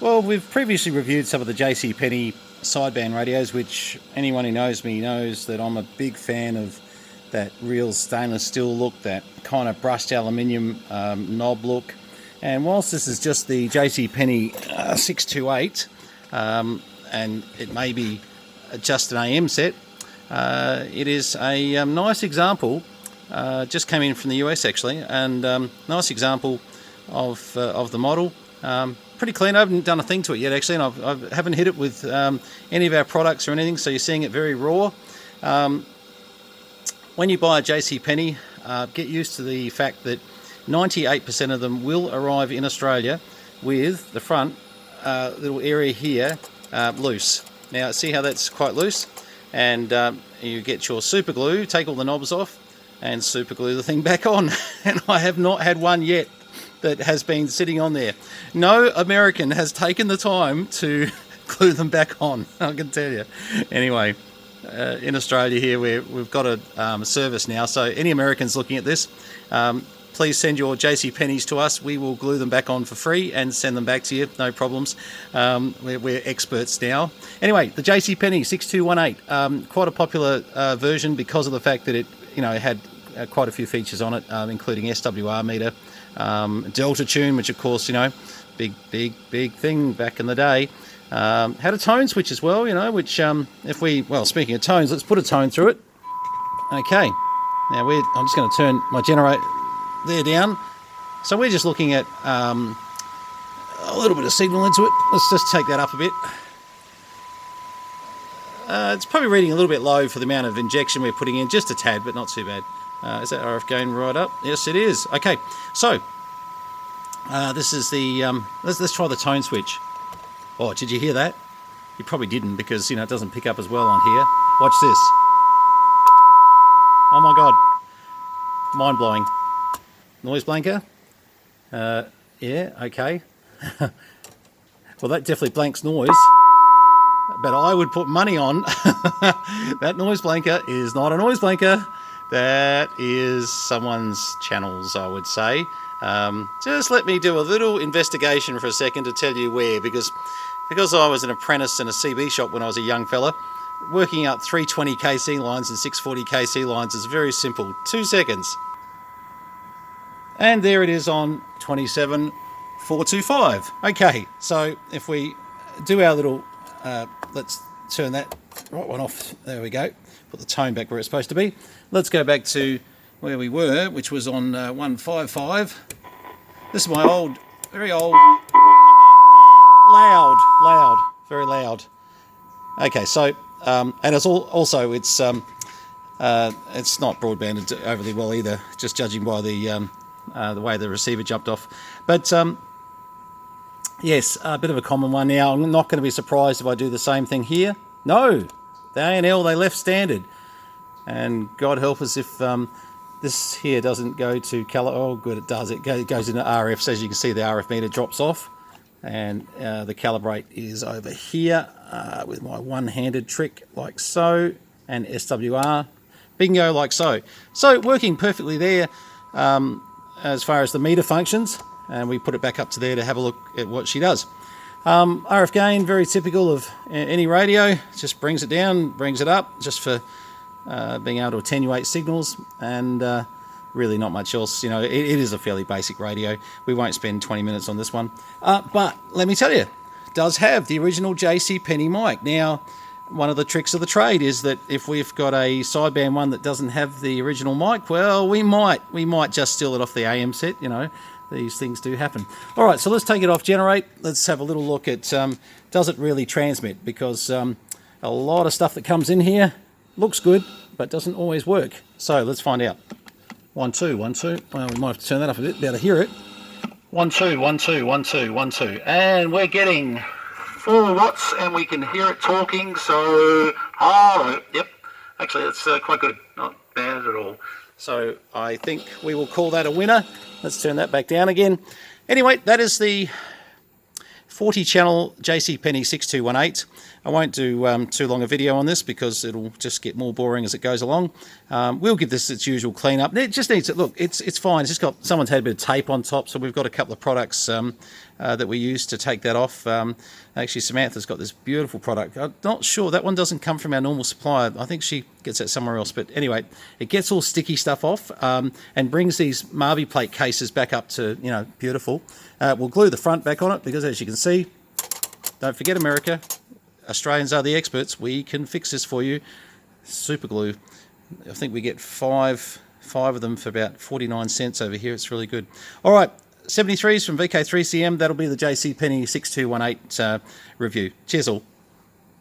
Well, we've previously reviewed some of the Penney sideband radios, which anyone who knows me knows that I'm a big fan of that real stainless steel look, that kind of brushed aluminium knob look. And whilst this is just the Penney 628, and it may be just an AM set, it is a nice example, just came in from the US actually, and nice example of the model. Pretty clean. I haven't done a thing to it yet actually, and I haven't hit it with any of our products or anything, so you're seeing it very raw. When you buy a Penney, get used to the fact that 98% of them will arrive in Australia with the front little area here loose. Now see how that's quite loose, and you get your super glue, take all the knobs off and super glue the thing back on. And I have not had one yet that has been sitting on there. No American has taken the time to glue them back on, I can tell you. Anyway, in Australia here we've got a service now, so any Americans looking at this, please send your Penneys to us. We will glue them back on for free and send them back to you, no problems. We're experts now. Anyway, the Penney 6218, quite a popular version because of the fact that it had quite a few features on it, including SWR meter, Delta tune, which of course, big thing back in the day. Had a tone switch as well, which speaking of tones, let's put a tone through it. Okay, now I'm just going to turn my generator there down. So we're just looking at a little bit of signal into it. Let's just take that up a bit. It's probably reading a little bit low for the amount of injection we're putting in, just a tad, but not too bad. Is that RF gain right up? Yes, it is. Okay, so this is the let's try the tone switch. Oh, did you hear that? You probably didn't, because it doesn't pick up as well on here. Watch this. Oh my god, mind blowing. Noise blanker. Yeah, okay. Well, that definitely blanks noise, but I would put money on that noise blanker is not a noise blanker. That is someone's channels, I would say. Just let me do a little investigation for a second to tell you where, because I was an apprentice in a CB shop when I was a young fella, working out 320 kc lines and 640 kc lines is very simple. 2 seconds. And there it is on 27425. Okay, so if we do our little, let's turn that right one off. There we go. Put the tone back where it's supposed to be. Let's go back to where we were, which was on 155. This is my old, very old, loud, very loud. Okay, so and it's also it's not broadbanded overly well either, just judging by the way the receiver jumped off. But yes, a bit of a common one. Now, I'm not going to be surprised if I do the same thing here. No, the A&L, they left standard. And God help us if this here doesn't go to color. Oh, good, it does. It goes into RF. So as you can see, the RF meter drops off. And the calibrate is over here with my one-handed trick like so. And SWR, bingo, like so. So working perfectly there as far as the meter functions. And we put it back up to there to have a look at what she does. RF gain, very typical of any radio. Just brings it down, brings it up, just for being able to attenuate signals, and really not much else. It is a fairly basic radio. We won't spend 20 minutes on this one. But let me tell you, it does have the original Penney mic. Now, one of the tricks of the trade is that if we've got a sideband one that doesn't have the original mic, well, we might just steal it off the AM set, These things do happen. All right, so let's take it off generate. Let's have a little look at, does it really transmit? Because a lot of stuff that comes in here looks good, but doesn't always work. So let's find out. 1 2 1 2. Well, we might have to turn that up a bit, be able to hear it. 1 2 1 2 1 2 1 2, and we're getting 4 watts, and we can hear it talking. So, yep. Actually, that's quite good. Not bad at all. So I think we will call that a winner. Let's turn that back down again. Anyway, that is the 40 channel Penney 6218. I won't do too long a video on this because it'll just get more boring as it goes along. We'll give this its usual cleanup. It just needs to look. It's fine. It's just got someone's had a bit of tape on top, so we've got a couple of products that we use to take that off. Actually, Samantha's got this beautiful product. I'm not sure that one doesn't come from our normal supplier. I think she gets that somewhere else. But anyway, it gets all sticky stuff off and brings these Marby plate cases back up to beautiful. We'll glue the front back on it because, as you can see, don't forget America. Australians are the experts. We can fix this for you. Super glue. I think we get five of them for about 49 cents over here. It's really good. All right, 73s from VK3CM. That'll be the JC Penney 6218 review. Cheers all.